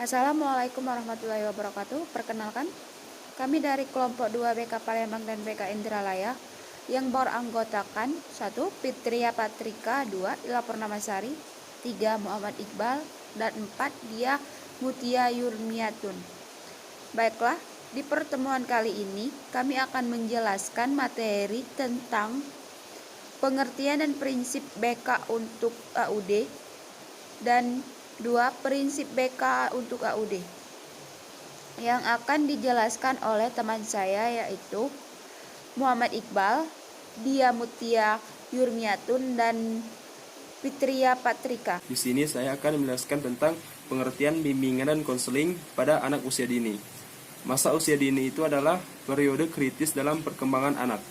Assalamualaikum warahmatullahi wabarakatuh. Perkenalkan, kami dari kelompok 2 BK Palembang dan BK Indralaya yang beranggotakan 1. Fitria Patrika, 2. Ila Purnamasari, 3. Muhammad Iqbal, dan 4. Dia Mutia Yurmiatun. Baiklah, di pertemuan kali ini kami akan menjelaskan materi tentang pengertian dan prinsip BK untuk AUD dan 2. Prinsip BK untuk AUD yang akan dijelaskan oleh teman saya yaitu Muhammad Iqbal, Dia Mutia Yurmiatun, dan Fitria Patrika. Di sini saya akan menjelaskan tentang pengertian bimbingan dan konseling pada anak usia dini. Masa usia dini itu adalah periode kritis dalam perkembangan anak.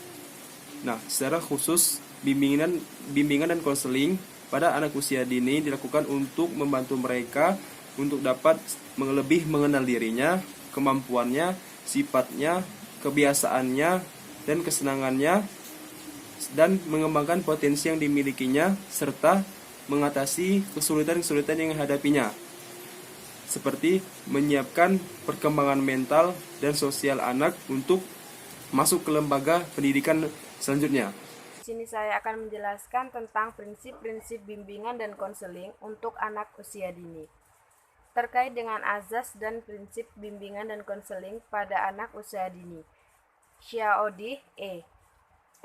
Nah, secara khusus bimbingan dan konseling pada anak usia dini dilakukan untuk membantu mereka untuk dapat lebih mengenal dirinya, kemampuannya, sifatnya, kebiasaannya, dan kesenangannya, dan mengembangkan potensi yang dimilikinya, serta mengatasi kesulitan-kesulitan yang dihadapinya, seperti menyiapkan perkembangan mental dan sosial anak untuk masuk ke lembaga pendidikan selanjutnya. Di sini saya akan menjelaskan tentang prinsip-prinsip bimbingan dan konseling untuk anak usia dini. Terkait dengan azas dan prinsip bimbingan dan konseling pada anak usia dini, Syaodih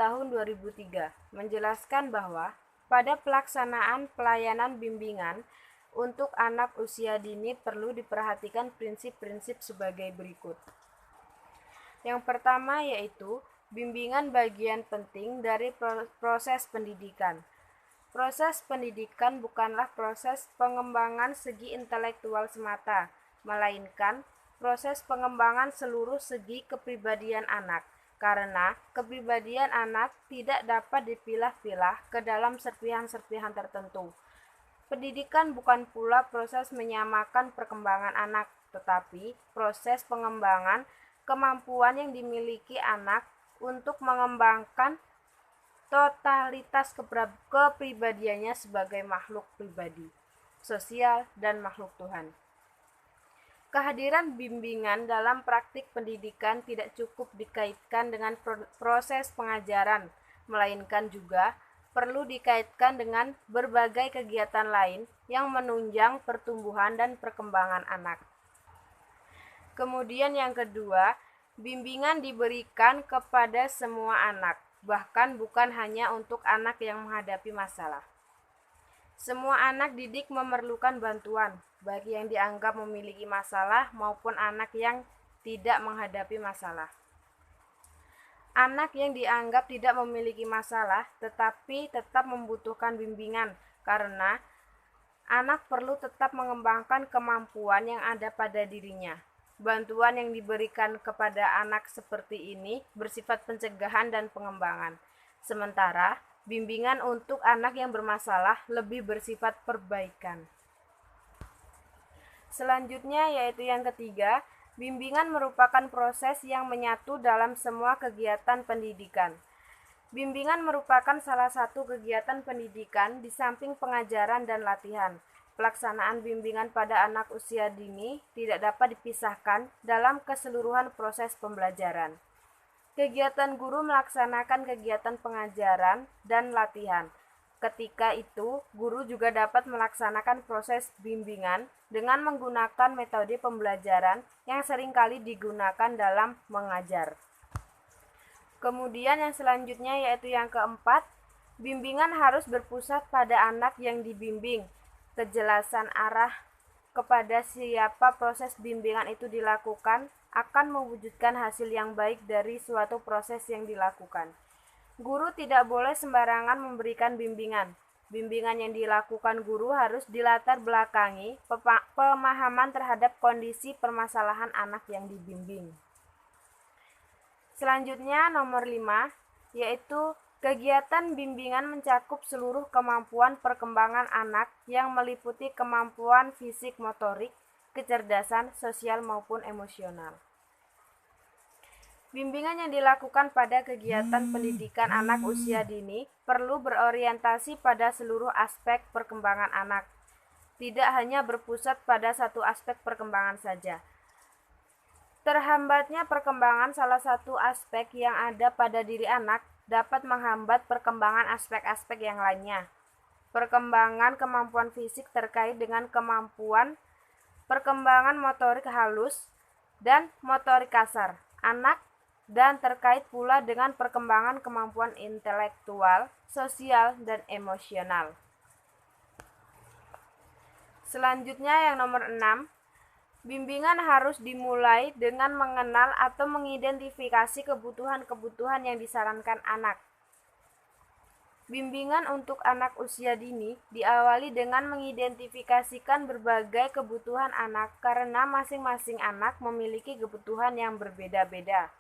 tahun 2003 menjelaskan bahwa pada pelaksanaan pelayanan bimbingan untuk anak usia dini perlu diperhatikan prinsip-prinsip sebagai berikut. Yang pertama yaitu bimbingan bagian penting dari proses pendidikan. Proses pendidikan bukanlah proses pengembangan segi intelektual semata, melainkan proses pengembangan seluruh segi kepribadian anak, karena kepribadian anak tidak dapat dipilah-pilah ke dalam serpihan-serpihan tertentu. Pendidikan bukan pula proses menyamakan perkembangan anak, tetapi proses pengembangan kemampuan yang dimiliki anak untuk mengembangkan totalitas kepribadiannya sebagai makhluk pribadi, sosial, dan makhluk Tuhan. Kehadiran bimbingan dalam praktik pendidikan tidak cukup dikaitkan dengan proses pengajaran, melainkan juga perlu dikaitkan dengan berbagai kegiatan lain yang menunjang pertumbuhan dan perkembangan anak. Kemudian yang kedua, bimbingan diberikan kepada semua anak, bahkan bukan hanya untuk anak yang menghadapi masalah. Semua anak didik memerlukan bantuan, baik yang dianggap memiliki masalah maupun anak yang tidak menghadapi masalah. Anak yang dianggap tidak memiliki masalah tetapi tetap membutuhkan bimbingan karena anak perlu tetap mengembangkan kemampuan yang ada pada dirinya. Bantuan yang diberikan kepada anak seperti ini bersifat pencegahan dan pengembangan. Sementara, bimbingan untuk anak yang bermasalah lebih bersifat perbaikan. Selanjutnya yaitu yang ketiga, bimbingan merupakan proses yang menyatu dalam semua kegiatan pendidikan. Bimbingan merupakan salah satu kegiatan pendidikan di samping pengajaran dan latihan. Pelaksanaan bimbingan pada anak usia dini tidak dapat dipisahkan dalam keseluruhan proses pembelajaran. Kegiatan guru melaksanakan kegiatan pengajaran dan latihan. Ketika itu, guru juga dapat melaksanakan proses bimbingan dengan menggunakan metode pembelajaran yang seringkali digunakan dalam mengajar. Kemudian yang selanjutnya yaitu yang keempat, bimbingan harus berpusat pada anak yang dibimbing. Kejelasan arah kepada siapa proses bimbingan itu dilakukan akan mewujudkan hasil yang baik dari suatu proses yang dilakukan. Guru tidak boleh sembarangan memberikan bimbingan. Bimbingan yang dilakukan guru harus dilatar belakangi pemahaman terhadap kondisi permasalahan anak yang dibimbing. Selanjutnya nomor 5, yaitu kegiatan bimbingan mencakup seluruh kemampuan perkembangan anak yang meliputi kemampuan fisik motorik, kecerdasan, sosial maupun emosional. Bimbingan yang dilakukan pada kegiatan pendidikan anak usia dini perlu berorientasi pada seluruh aspek perkembangan anak. tidak hanya berpusat pada satu aspek perkembangan saja. Terhambatnya perkembangan salah satu aspek yang ada pada diri anak dapat menghambat perkembangan aspek-aspek yang lainnya. Perkembangan kemampuan fisik terkait dengan kemampuan perkembangan motorik halus dan motorik kasar anak dan terkait pula dengan perkembangan kemampuan intelektual, sosial, dan emosional. Selanjutnya yang nomor 6, bimbingan harus dimulai dengan mengenal atau mengidentifikasi kebutuhan-kebutuhan yang disarankan anak. Bimbingan untuk anak usia dini diawali dengan mengidentifikasikan berbagai kebutuhan anak karena masing-masing anak memiliki kebutuhan yang berbeda-beda.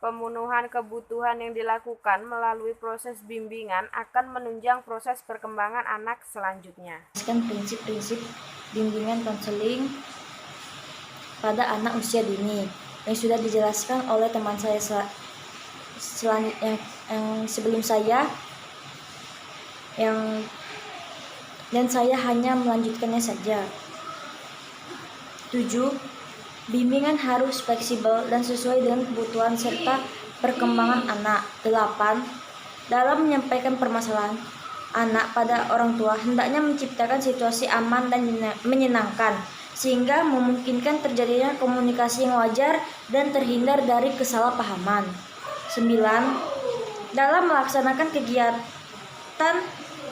Pemenuhan kebutuhan yang dilakukan melalui proses bimbingan akan menunjang proses perkembangan anak selanjutnya. Prinsip-prinsip bimbingan konseling pada anak usia dini yang sudah dijelaskan oleh teman saya yang sebelum saya, dan saya hanya melanjutkannya saja. 7. Bimbingan harus fleksibel dan sesuai dengan kebutuhan serta perkembangan anak. 8. Dalam menyampaikan permasalahan anak pada orang tua, hendaknya menciptakan situasi aman dan menyenangkan, sehingga memungkinkan terjadinya komunikasi yang wajar dan terhindar dari kesalahpahaman. 9. Dalam melaksanakan kegiatan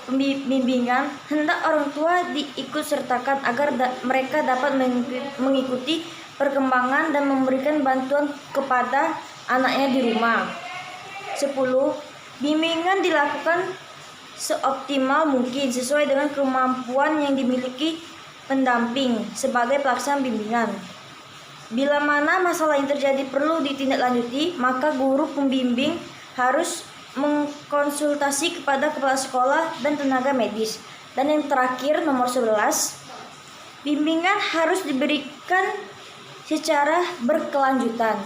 pembimbingan, hendak orang tua diikutsertakan agar mereka dapat mengikuti perkembangan dan memberikan bantuan kepada anaknya di rumah. 10. Bimbingan dilakukan seoptimal mungkin sesuai dengan kemampuan yang dimiliki pendamping sebagai pelaksana bimbingan. Bila mana masalah yang terjadi perlu ditindaklanjuti, maka guru pembimbing harus mengkonsultasi kepada kepala sekolah dan tenaga medis. Dan yang terakhir, nomor 11, bimbingan harus diberikan secara berkelanjutan.